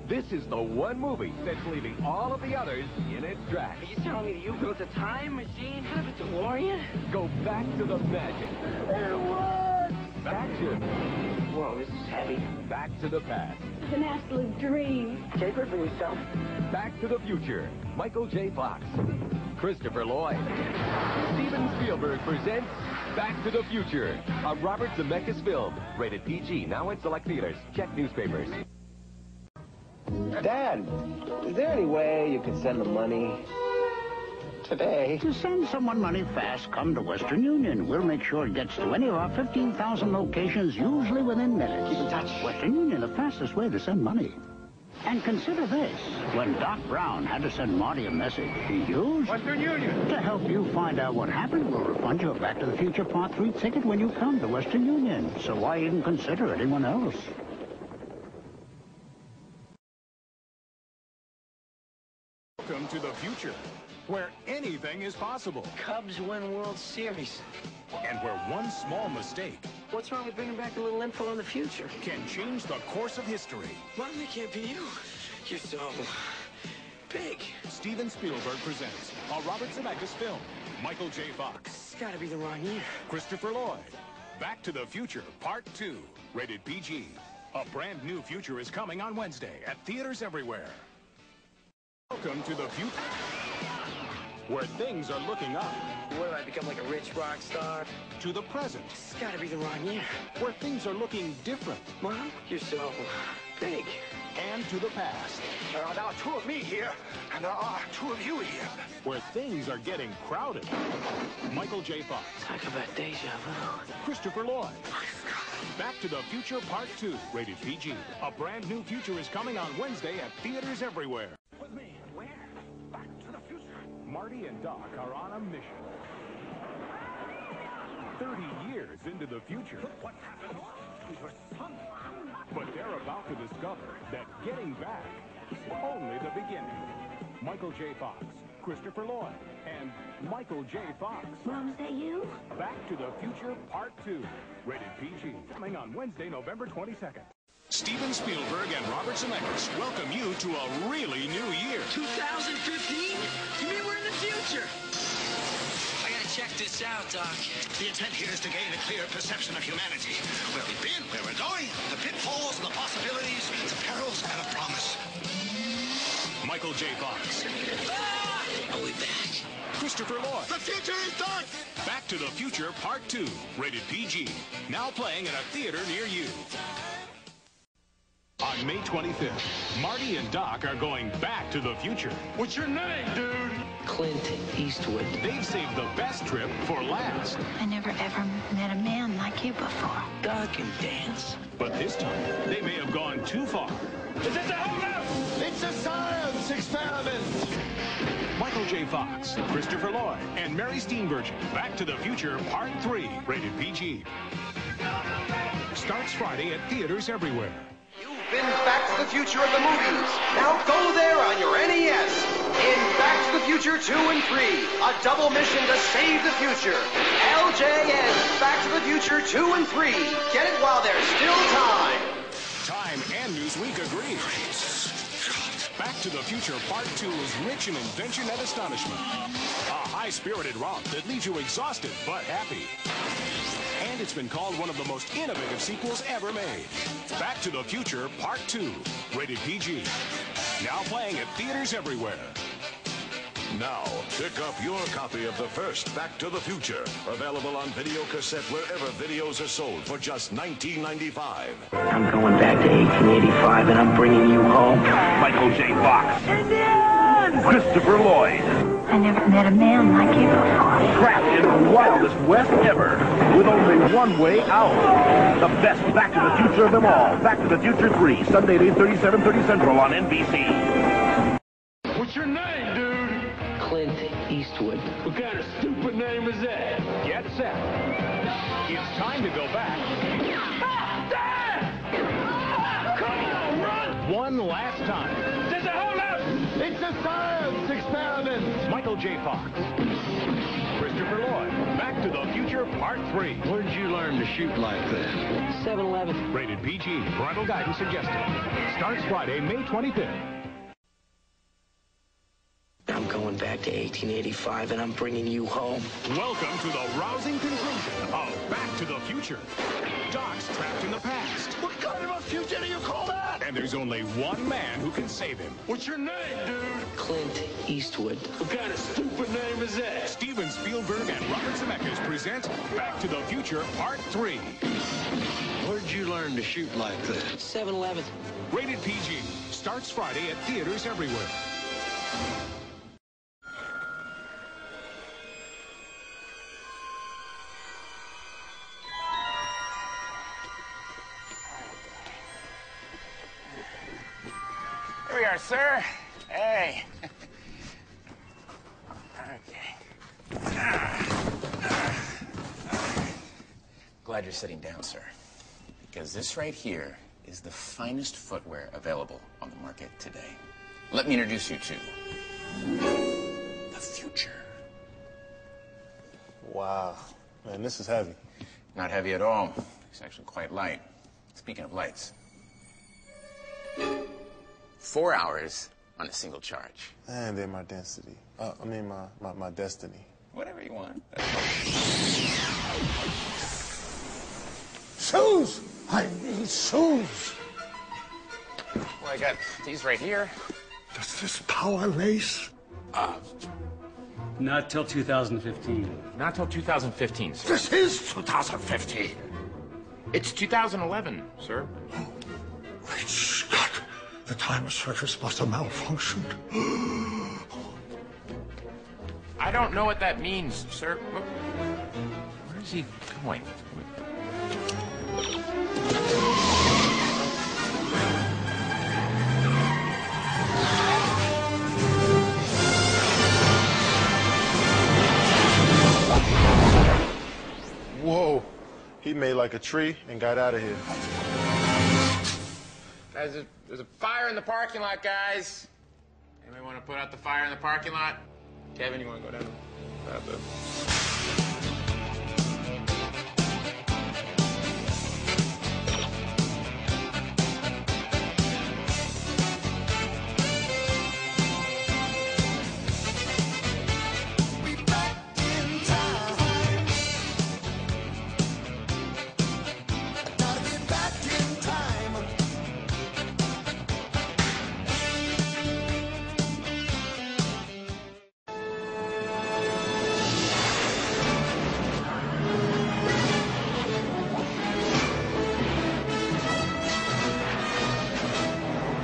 This is the one movie that's leaving all of the others in its tracks. Are you telling me that you built a time machine out of a DeLorean? Go back to the magic. It works! Action. Whoa, this is heavy. Back to the past. It's an absolute dream. Take it for yourself. Back to the future. Michael J. Fox. Christopher Lloyd. Steven Spielberg presents Back to the Future, a Robert Zemeckis film. Rated PG, now in select theaters. Check newspapers. Dad, is there any way you could send the money today? To send someone money fast, come to Western Union. We'll make sure it gets to any of our 15,000 locations, usually within minutes. Keep in touch. Western Union, the fastest way to send money. And consider this. When Doc Brown had to send Marty a message, he used Western Union. To help you find out what happened, we'll refund you a Back to the Future Part 3 ticket when you come to Western Union. So why even consider anyone else? Welcome to the future, where anything is possible, Cubs win World Series. and where one small mistake What's wrong with bringing back a little info on the future? can change the course of history. Mom, it can't be you. You're so big. Steven Spielberg presents a Robert Zemeckis film. Michael J. Fox, It's gotta be the wrong year. Christopher Lloyd. Back to the Future Part 2, rated PG. A brand new future is coming on Wednesday at theaters everywhere. Welcome to the future, where things are looking up, What, do I become like a rich rock star? to the present, It's gotta be the wrong year. where things are looking different, Mom, you're so big. and to the past, There are now two of me here, and there are two of you here. where things are getting crowded. Michael J. Fox, Talk about deja vu. Christopher Lloyd. Back to the Future Part 2, rated PG. A brand new future is coming on Wednesday at theaters everywhere. With me. Where? Back to the future. Marty and Doc are on a mission. 30 years into the future. What happened to your son? But they're about to discover that getting back is only the beginning. Michael J. Fox, Christopher Lloyd, and Michael J. Fox. Mom, is that you? Back to the Future Part 2, rated PG. Coming on Wednesday, November 22nd. Steven Spielberg and Robert Zemeckis welcome you to a really new year. 2015? You mean we're in the future? I gotta check this out, Doc. The intent here is to gain a clear perception of humanity. Where we've been, where we're going, the pitfalls and the possibilities, the perils and a promise. Michael J. Fox, Are we back? Christopher Lloyd. The future is dark! Back to the Future Part 2, rated PG. Now playing at a theater near you. On May 25th, Marty and Doc are going back to the future. What's your name, dude? Clint Eastwood. They've saved the best trip for last. I never ever met a man like you before. Doc can dance. But this time, they may have gone too far. Is this a holdup? It's a science experiment. Michael J. Fox, Christopher Lloyd, and Mary Steenburgen. Back to the Future Part 3, rated PG. Starts Friday at theaters everywhere. You've been Back to the Future of the movies. Now go there on your NES. In Back to the Future 2 and 3, a double mission to save the future. LJN, Back to the Future 2 and 3. Get it while there's still time. Time and Newsweek agree. Back to the Future Part 2 is rich in invention and astonishment. A high-spirited romp that leaves you exhausted but happy. And it's been called one of the most innovative sequels ever made. Back to the Future Part 2, rated PG. Now playing at theaters everywhere. Now, pick up your copy of the first Back to the Future. Available on video cassette wherever videos are sold for just $19.95. I'm going back to 1885 and I'm bringing you home. Michael J. Fox. Christopher Lloyd. I never met a man like you before. Trapped in the wildest west ever, with only one way out. The best Back to the Future of them all. Back to the Future 3, Sunday at 8:30, 7:30 Central on NBC. What's your name, dude? Clint Eastwood. What kind of stupid name is that? Get set. It's time to go back. Dad! Come on, run! one last time. There's a hold-up! It's a science experiment! Michael J. Fox. Christopher Lloyd. Back to the Future Part 3. Where'd you learn to shoot like that? 7-Eleven. Rated PG. Parental guidance suggested. Starts Friday, May 25th. I'm going back to 1885, and I'm bringing you home. Welcome to the rousing conclusion of Back to the Future. Doc's trapped in the past. What kind of a future do you call that? And there's only one man who can save him. What's your name, dude? Clint Eastwood. What kind of stupid name is that? Steven Spielberg and Robert Zemeckis present Back to the Future Part 3. Where'd you learn to shoot like that? 7-Eleven. Rated PG. Starts Friday at theaters everywhere. Here we are, sir. Hey. Okay. Glad you're sitting down, sir. Because this right here is the finest footwear available on the market today. Let me introduce you to the future. Wow. Man, this is heavy. Not heavy at all. It's actually quite light. Speaking of lights. 4 hours on a single charge. And then my density. My destiny. Whatever you want. Shoes! I need shoes! Well, I got these right here. Does this power race? Not till 2015. Not till 2015, sir. This is 2015. It's 2011, sir. Great Scott! The timer circuits must have malfunctioned. I don't know what that means, sir. Where is he going? Whoa. He made like a tree and got out of here. Guys, there's a fire in the parking lot, guys. Anybody want to put out the fire in the parking lot? Kevin, you want to go down? Grab the...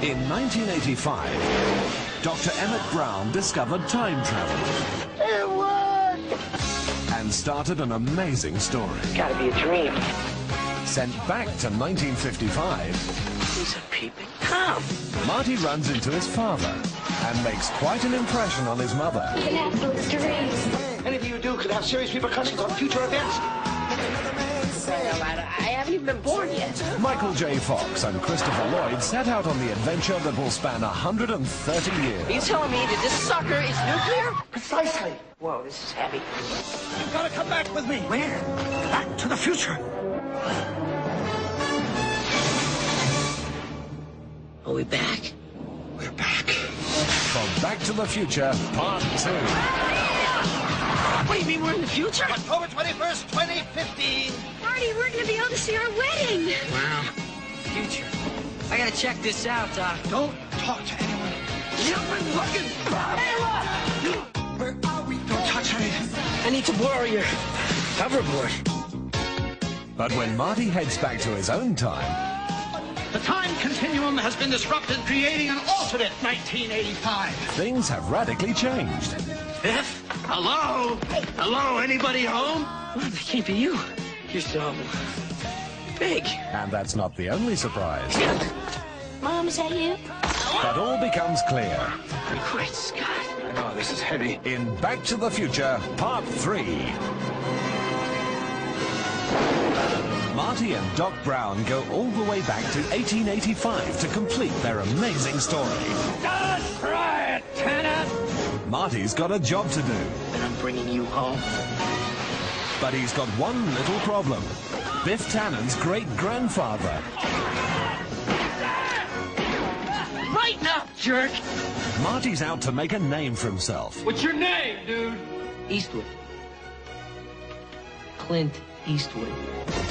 In 1985, Dr. Emmett Brown discovered time travel. It worked! And started an amazing story. Gotta be a dream. Sent back to 1955, He's a peeping Tom. Marty runs into his father and makes quite an impression on his mother. An absolute dream. Anything you do could have serious repercussions on future events. I haven't even been born yet. Michael J. Fox and Christopher Lloyd set out on the adventure that will span 130 years. Are you telling me that this sucker is nuclear? Precisely. Whoa, this is heavy. You've got to come back with me. Where? Back to the future. Are we back? We're back. From Back to the Future, Part 2. What do you mean we're in the future? October 21st, 2015. Marty, we're going to be able to see our wedding. Wow. Future. I gotta check this out, Doc. Don't talk to anyone. You've been fucking... Hey, what? Where are we? Don't touch anything. I need to borrow your hoverboard. But when Marty heads back to his own time, The time continuum has been disrupted, creating an alternate 1985. things have radically changed. Biff? Hello? Hello, anybody home? Well, it can't be you. You're so... big. And that's not the only surprise. Mom, is that you? But all becomes clear Great Scott. I know, this is heavy. in Back to the Future, Part 3. Marty and Doc Brown go all the way back to 1885 to complete their amazing story. Don't try it, Tanner! Marty's got a job to do. And I'm bringing you home. But he's got one little problem. Biff Tannen's great-grandfather. Lighten up, jerk! Marty's out to make a name for himself. What's your name, dude? Eastwood. Clint Eastwood.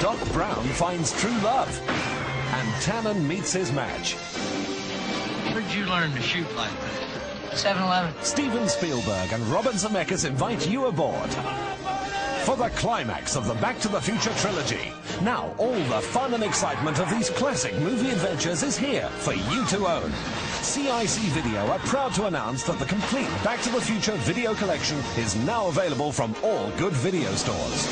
Doc Brown finds true love. And Tannen meets his match. Where'd you learn to shoot like that? 7-Eleven. Steven Spielberg and Robert Zemeckis invite you aboard for the climax of the Back to the Future trilogy. Now, all the fun and excitement of these classic movie adventures is here for you to own. CIC Video are proud to announce that the complete Back to the Future video collection is now available from all good video stores.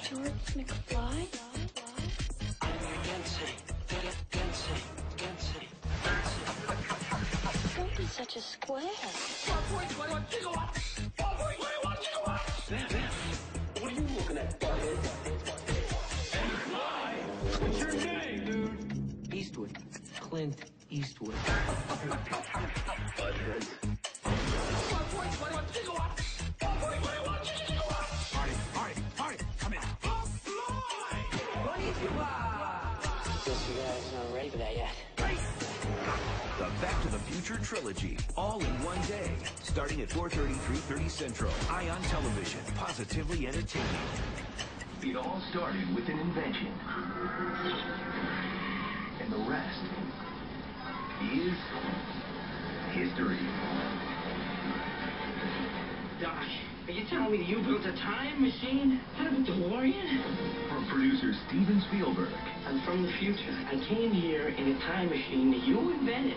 George McFly? Don't be such a square. What are you looking at, butthead? What's your name, dude? Eastwood. Clint Eastwood. Butthead. Guess you guys aren't ready for that yet. The Back to the Future trilogy, all in one day, starting at 4:30, 3:30 Central. Ion Television, positively entertaining. It all started with an invention, and the rest is history. Doc, are you telling me that you built a time machine out of a DeLorean? From producer Steven Spielberg. I'm from the future. I came here in a time machine that you invented.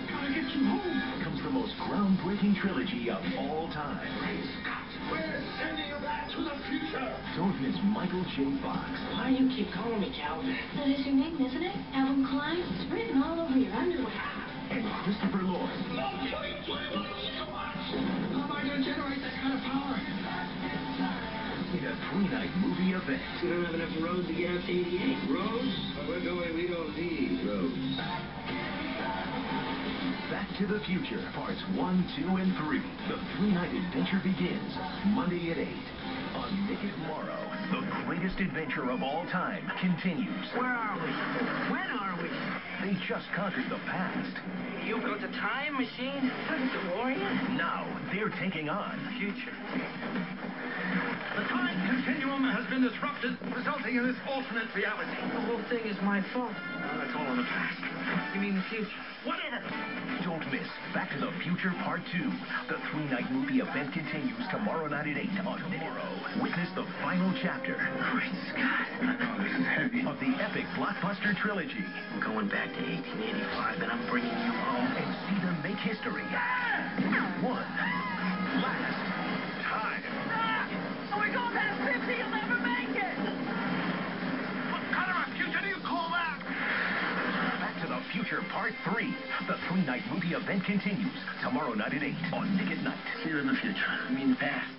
Gotta get you home. Comes the most groundbreaking trilogy of all time. We're sending you back to the future. Don't miss Michael J. Fox. Why do you keep calling me Calvin? That is your name, isn't it? Alvin Klein? It's written all over your underwear. And Christopher Lloyd. No, please, how am I going to generate that kind of power? In a 3-night movie event. We don't have enough roads to get out to 88. Roads? We're going, we don't need roads. Back to the Future, parts 1, 2, and 3. The 3-night adventure begins Monday at 8 on Nick at Tomorrow. The greatest adventure of all time continues. Where are we? When are we? They just conquered the past. You built a time machine out of a DeLorean? Now they're taking on Future. The time continuum has been disrupted, resulting in this alternate reality. The whole thing is my fault. Oh, it's all in the past. You mean the future? Whatever. Don't miss Back to the Future Part 2. The 3-night movie event continues tomorrow night at 8 on Tomorrow. Witness the final chapter. Great Scott. I know this is heavy. Of the epic blockbuster trilogy. I'm going back to 1885 and I'm bringing you home. And see them make history. One last time. So we go past 50, you'll never make it! What kind of a future do you call that? Back to the Future Part 3. The 3-night movie event continues tomorrow night at 8 on Nick at Night. See you in the future. I mean the past.